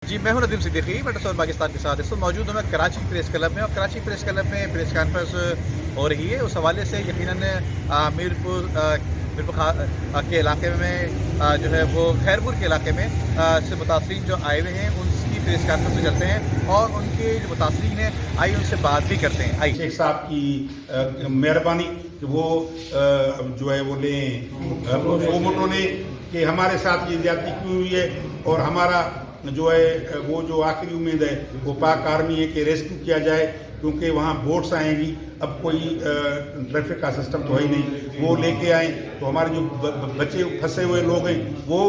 جی میں ہوں ندیم صدیقی، میں ٹسون پاکستان کے ساتھ اس وقت موجود ہوں میں کراچی پریس کلب میں، اور کراچی پریس کلب میں پریس کانفرنس ہو رہی ہے۔ اس حوالے سے یقیناً میرپور کے علاقے میں جو ہے وہ خیرپور کے علاقے میں سے متاثرین جو آئے ہوئے ہیں ان کی پریس کانفرنس میں چلتے ہیں اور ان کے جو متاثرین ہیں آئیے ان سے بات بھی کرتے ہیں۔ آئیے شیخ صاحب کی مہربانی کہ وہ جو ہے وہ لیں انہوں نے کہ ہمارے ساتھ یہ زیادتی کیوں ہوئی ہے، اور ہمارا جو ہے وہ جو آخری امید ہے وہ پاک آرمی ہے کہ ریسکیو کیا جائے، کیونکہ وہاں بوٹس آئیں گی، اب کوئی ٹریفک کا سسٹم تو ہے ہی نہیں، وہ لے کے آئیں تو ہمارے جو بچے پھنسے ہوئے لوگ ہیں وہ،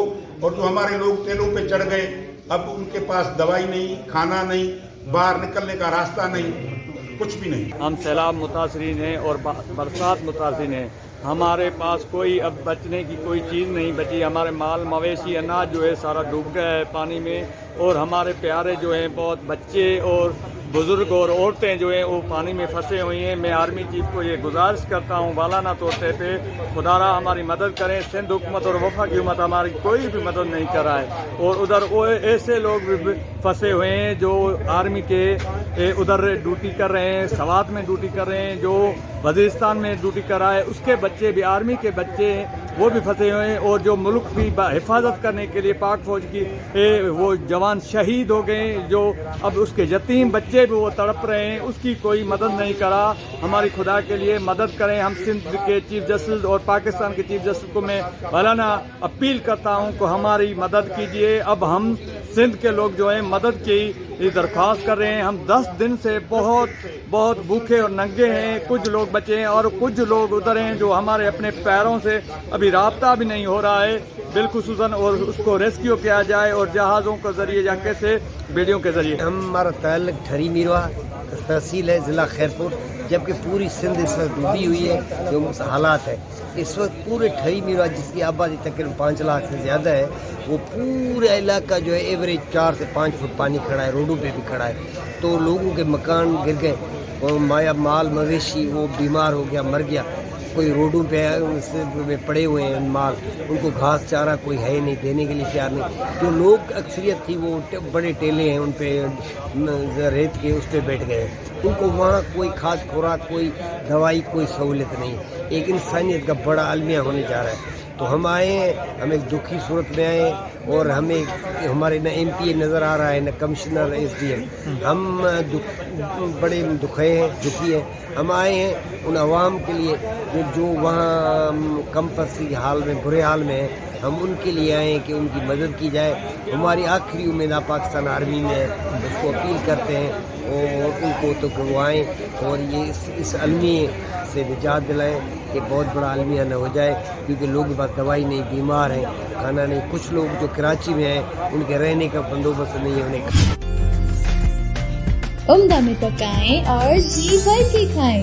اور جو ہمارے لوگ ٹیلوں پہ چڑھ گئے اب ان کے پاس دوائی نہیں، کھانا نہیں، باہر نکلنے کا راستہ نہیں، کچھ بھی نہیں۔ ہم سیلاب متاثرین ہیں اور برسات متاثرین ہیں، ہمارے پاس کوئی اب بچنے کی کوئی چیز نہیں بچی، ہمارے مال مویشی اناج جو ہے سارا ڈوب گیا ہے پانی میں، اور ہمارے پیارے جو ہیں بہت بچے اور بزرگ اور عورتیں جو ہیں وہ پانی میں پھنسے ہوئی ہیں۔ میں آرمی چیف کو یہ گزارش کرتا ہوں والانہ طور پہ خدا را ہماری مدد کریں، سندھ حکومت اور وفاقی حکومت ہماری کوئی بھی مدد نہیں کر رہا ہے، اور ادھر وہ ایسے لوگ بھی پھنسے ہوئے ہیں جو آرمی کے ادھر ڈیوٹی کر رہے ہیں، سوات میں ڈیوٹی کر رہے ہیں، جو وزیرستان میں ڈیوٹی کر رہا ہے، اس کے بچے بھی آرمی کے بچے وہ بھی پھنسے ہوئے ہیں، اور جو ملک کی حفاظت کرنے کے لیے پاک فوج کی وہ جوان شہید ہو گئے، جو اب اس کے یتیم بچے بھی وہ تڑپ رہے ہیں، اس کی کوئی مدد نہیں کرا۔ ہماری خدا کے لیے مدد کریں۔ ہم سندھ کے چیف جسٹس اور پاکستان کے چیف جسٹس کو میں مولانا اپیل کرتا ہوں کہ ہماری مدد کیجیے۔ اب ہم سندھ کے لوگ جو ہیں مدد کی درخواست کر رہے ہیں۔ ہم 10 دن سے بہت بھوکے اور ننگے ہیں، کچھ لوگ بچے ہیں اور کچھ لوگ ادھر ہیں جو ہمارے اپنے پیروں سے ابھی رابطہ بھی نہیں ہو رہا ہے بالخصوصاً، اور اس کو ریسکیو کیا جائے، اور جہازوں کے ذریعے یا کیسے ویڈیو کے ذریعے۔ ہمارا تعلق ٹھری میروا تحصیل ہے، ضلع خیرپور، جبکہ پوری سندھ اس وقت ڈوبی ہوئی ہے۔ جو حالات ہے اس وقت پورے ٹھری میروا جس کی آبادی تقریباً 5 لاکھ سے زیادہ ہے، وہ پورا علاقہ جو ہے ایوریج 4 سے 5 فٹ پانی کھڑا ہے، روڈوں پہ بھی کھڑا ہے، تو لوگوں کے مکان گر گئے، مال مویشی وہ بیمار ہو گیا، مر گیا، کوئی روڈوں پہ پڑے ہوئے ہیں مال، ان کو گھاس چارہ کوئی ہے نہیں دینے کے لیے تیار نہیں۔ جو لوگ اکثریت تھی وہ بڑے ٹیلے ہیں ان پہ ریت کے اس پہ بیٹھ گئے، ان کو وہاں کوئی کھاد خوراک، کوئی دوائی، کوئی سہولت نہیں۔ ایک انسانیت کا بڑا المیہ ہونے جا رہا ہے۔ تو ہم آئے ہیں، ہم ایک دکھی صورت میں آئے ہیں، اور ہمیں ہمارے نہ ایم پی اے نظر آ رہا ہے، نہ کمشنر، ایس ڈی ایم، ہم بڑے دکھے ہیں، دکھی ہیں۔ ہم آئے ہیں ان عوام کے لیے جو وہاں کم پرسی حال میں، برے حال میں ہیں، ہم ان کے لیے آئے ہیں کہ ان کی مدد کی جائے۔ ہماری آخری امید پاکستان آرمی میں ہے، اس کو اپیل کرتے ہیں اور ان کو تو کہ وہ آئیں اور یہ اس المیے سے نجات دلائیں کہ بہت بڑا المیہ نہ ہو جائے، کیونکہ لوگ کے پاس دوائی نہیں، بیمار ہیں، کھانا نہیں۔ کچھ لوگ جو کراچی میں ہیں ان کے رہنے کا بندوبست نہیں ہونے کا۔ عمدہ میں پکائیں اور جی بھر کے کھائیں۔